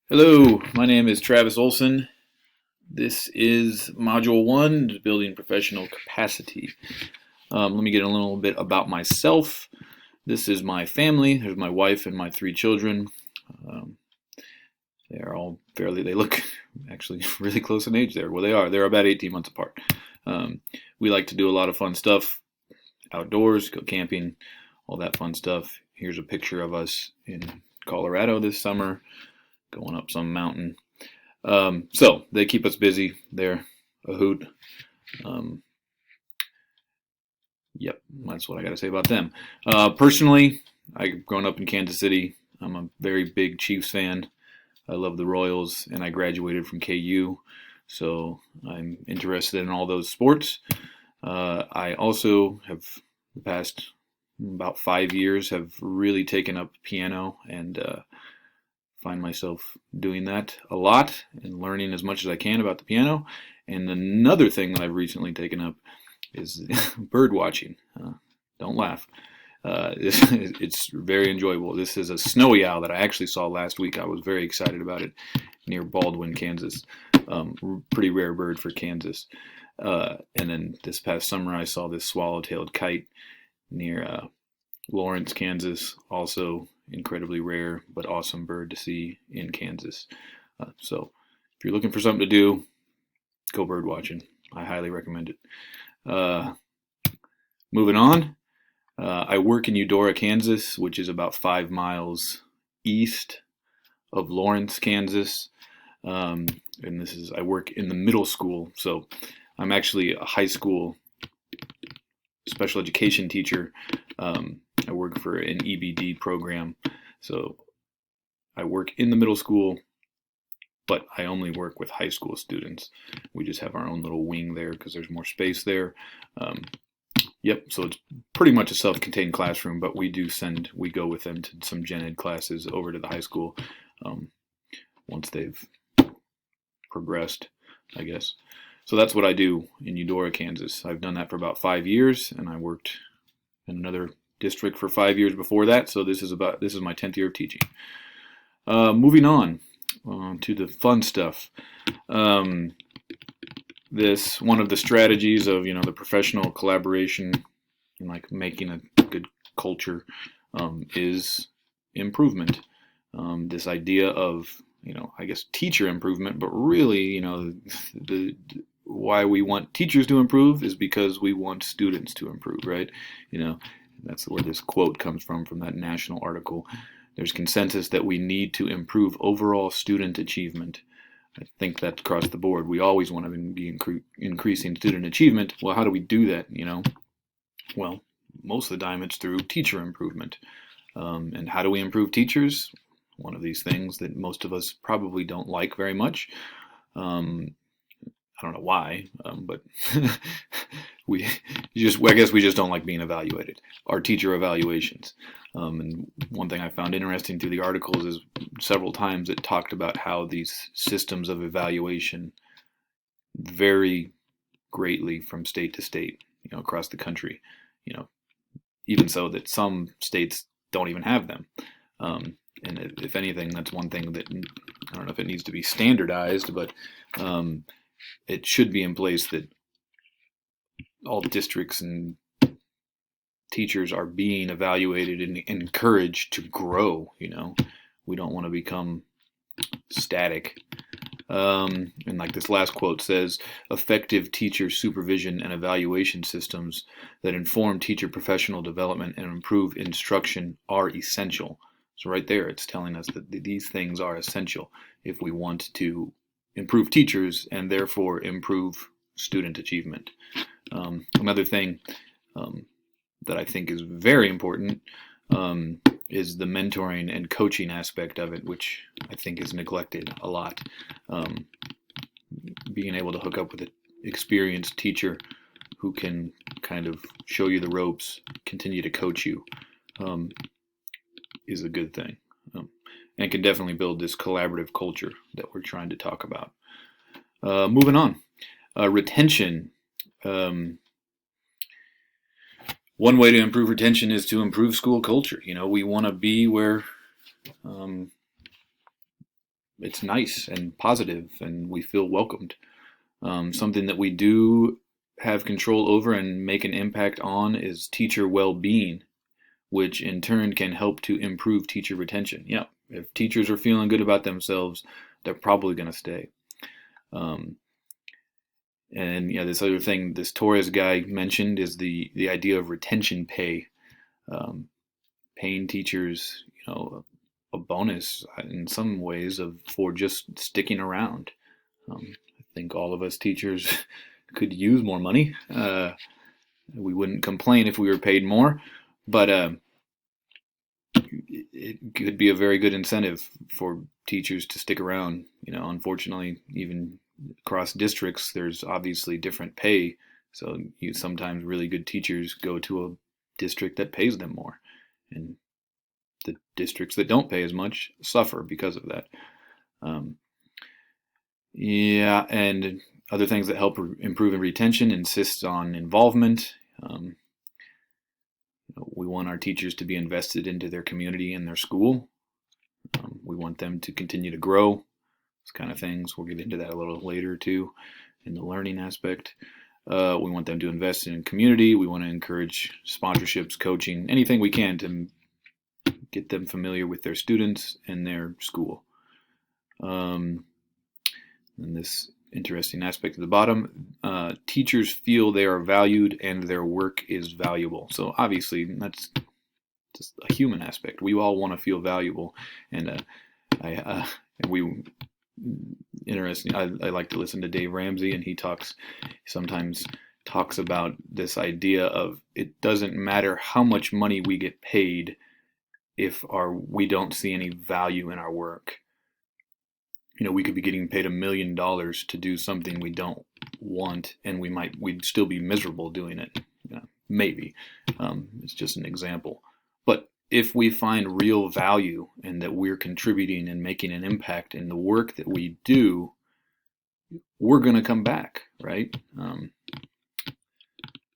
Hello, my name is Travis Olson. This is Module 1, Building Professional Capacity. Let me get a little bit about myself. This is my family. There's my wife and my 3 children. They look actually really close in age there. Well, they are. They're about 18 months apart. We like to do a lot of fun stuff outdoors, go camping, all that fun stuff. Here's a picture of us in Colorado this summer, going up some mountain. So they keep us busy. They're a hoot. Yep, that's what I got to say about them. Personally, I've grown up in Kansas City. I'm a very big Chiefs fan. I love the Royals, and I graduated from KU, so I'm interested in all those sports. I also have, the past about 5 years, have really taken up piano and find myself doing that a lot and learning as much as I can about the piano. And another thing that I've recently taken up is bird watching. Don't laugh. It's very enjoyable. This is a snowy owl that I actually saw last week. I was very excited about it near Baldwin, Kansas. Pretty rare bird for Kansas. And then this past summer I saw this swallow-tailed kite near Lawrence, Kansas. Also incredibly rare but awesome bird to see in Kansas. So if you're looking for something to do, go bird watching. I highly recommend it. Moving on, I work in Eudora, Kansas, which is about 5 miles east of Lawrence, Kansas. And I work in the middle school, so I'm actually a high school special education teacher. I work for an EBD program, so I work in the middle school, but I only work with high school students. We just have our own little wing there because there's more space there. Yep, so it's pretty much a self-contained classroom, but we go with them to some gen ed classes over to the high school once they've progressed, I guess. So that's what I do in Eudora, Kansas. I've done that for about 5 years, and I worked in another district for 5 years before that. So this is my 10th year of teaching. Moving on to the fun stuff. This one of the strategies of the professional collaboration and like making a good culture is improvement. This idea of I guess teacher improvement, but really why we want teachers to improve is because we want students to improve, right? That's where this quote comes from that national article. There's consensus that we need to improve overall student achievement. I think that's across the board. We always want to be increasing student achievement. Well, how do we do that? Well, most of the time it's through teacher improvement. And how do we improve teachers? One of these things that most of us probably don't like very much. I don't know why, but I guess we just don't like being evaluated. Our teacher evaluations. And one thing I found interesting through the articles is several times it talked about how these systems of evaluation vary greatly from state to state, across the country. Even so that some states don't even have them. And if anything, that's one thing that I don't know if it needs to be standardized, but it should be in place that all districts and teachers are being evaluated and encouraged to grow. We don't want to become static. And like this last quote says, effective teacher supervision and evaluation systems that inform teacher professional development and improve instruction are essential. So right there, it's telling us that these things are essential if we want to improve teachers and therefore improve student achievement. Another thing that I think is very important is the mentoring and coaching aspect of it, which I think is neglected a lot. Being able to hook up with an experienced teacher who can kind of show you the ropes, continue to coach you, is a good thing. And can definitely build this collaborative culture that we're trying to talk about. Moving on. Retention. One way to improve retention is to improve school culture. We want to be where it's nice and positive, and we feel welcomed. Something that we do have control over and make an impact on is teacher well-being, which in turn can help to improve teacher retention. Yeah, if teachers are feeling good about themselves, they're probably going to stay. Um, and yeah, this other thing this Torres guy mentioned is the idea of retention pay, paying teachers, a bonus in some ways of for just sticking around. I think all of us teachers could use more money. We wouldn't complain if we were paid more, but it could be a very good incentive for teachers to stick around. Unfortunately, even across districts, there's obviously different pay. So sometimes really good teachers go to a district that pays them more, and the districts that don't pay as much suffer because of that. Yeah, and other things that help improve retention insist on involvement. We want our teachers to be invested into their community and their school. We want them to continue to grow. Those kind of things. We'll get into that a little later too, in the learning aspect. We want them to invest in community. We want to encourage sponsorships, coaching, anything we can to get them familiar with their students and their school. And this interesting aspect at the bottom, teachers feel they are valued and their work is valuable. So obviously that's just a human aspect. We all want to feel valuable, and interesting. I like to listen to Dave Ramsey, and he sometimes talks about this idea of it doesn't matter how much money we get paid if we don't see any value in our work. We could be getting paid $1 million to do something we don't want, and we'd still be miserable doing it. Maybe. It's just an example. But if we find real value and that we're contributing and making an impact in the work that we do, we're going to come back, right?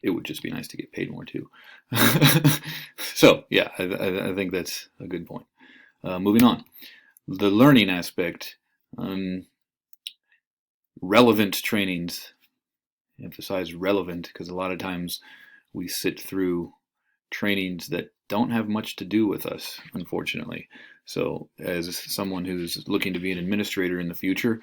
It would just be nice to get paid more too. So yeah, I think that's a good point. Moving on. The learning aspect. Relevant trainings. Emphasize relevant, because a lot of times we sit through trainings that don't have much to do with us, unfortunately. So as someone who's looking to be an administrator in the future,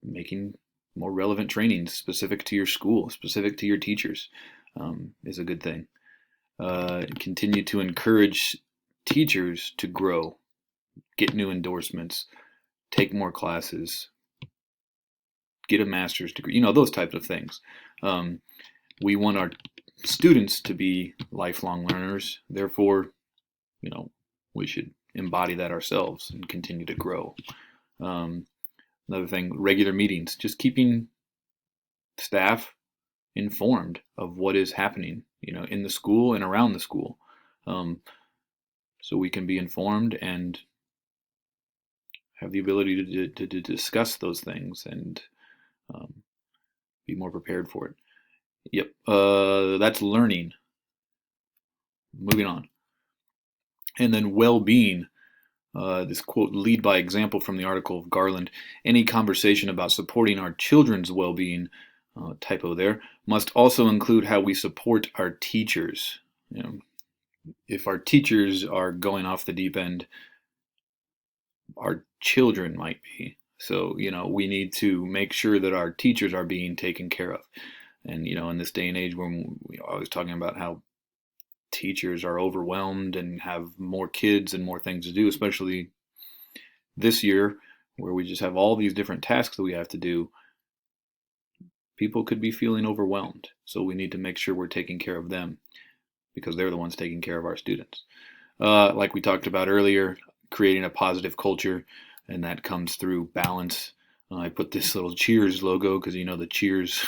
making more relevant trainings specific to your school, specific to your teachers, is a good thing. Continue to encourage teachers to grow, get new endorsements, take more classes, get a master's degree, those types of things. We want our students to be lifelong learners. Therefore, we should embody that ourselves and continue to grow. Another thing, regular meetings, just keeping staff informed of what is happening, in the school and around the school. So we can be informed and have the ability to discuss those things and be more prepared for it. Yep, that's learning. Moving on. And then well-being. This quote, lead by example from the article of Garland. Any conversation about supporting our children's well-being, typo there, must also include how we support our teachers. If our teachers are going off the deep end, our children might be. So, we need to make sure that our teachers are being taken care of. And, in this day and age when we're always talking about how teachers are overwhelmed and have more kids and more things to do, especially this year where we just have all these different tasks that we have to do, people could be feeling overwhelmed. So we need to make sure we're taking care of them because they're the ones taking care of our students. Like we talked about earlier, creating a positive culture, and that comes through balance. I put this little Cheers logo because, the Cheers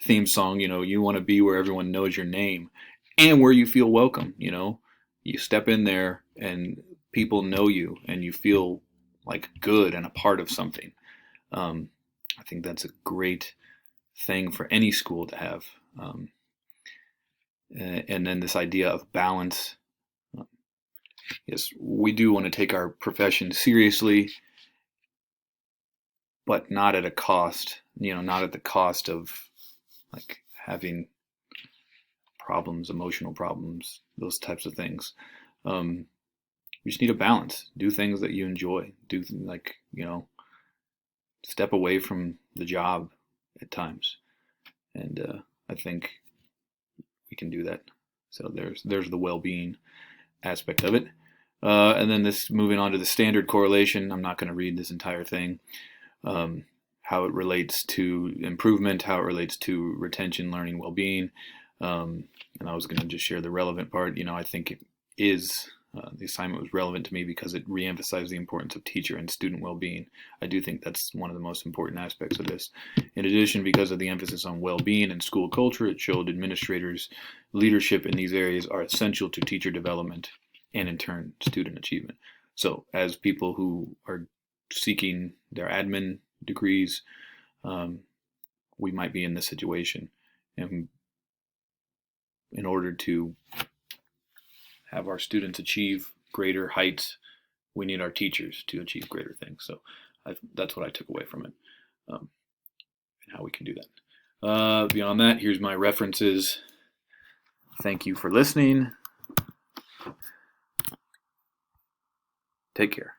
theme song, you want to be where everyone knows your name and where you feel welcome. You step in there and people know you and you feel like good and a part of something. I think that's a great thing for any school to have. And then this idea of balance. yes, we do want to take our profession seriously, but not at a cost, not at the cost of like having problems, emotional problems, those types of things. You just need a balance. Do things that you enjoy. Do step away from the job at times, and I think we can do that. So there's the well-being aspect of it. And then this moving on to the standard correlation. I'm not going to read this entire thing. How it relates to improvement, how it relates to retention, learning, well-being. And I was going to just share the relevant part. I think it is, the assignment was relevant to me because it reemphasized the importance of teacher and student well-being. I do think that's one of the most important aspects of this. In addition, because of the emphasis on well-being and school culture, it showed administrators' leadership in these areas are essential to teacher development and in turn student achievement. So as people who are seeking their admin degrees, we might be in this situation. And in order to have our students achieve greater heights, we need our teachers to achieve greater things. So that's what I took away from it, and how we can do that. Beyond that, here's my references. Thank you for listening. Take care.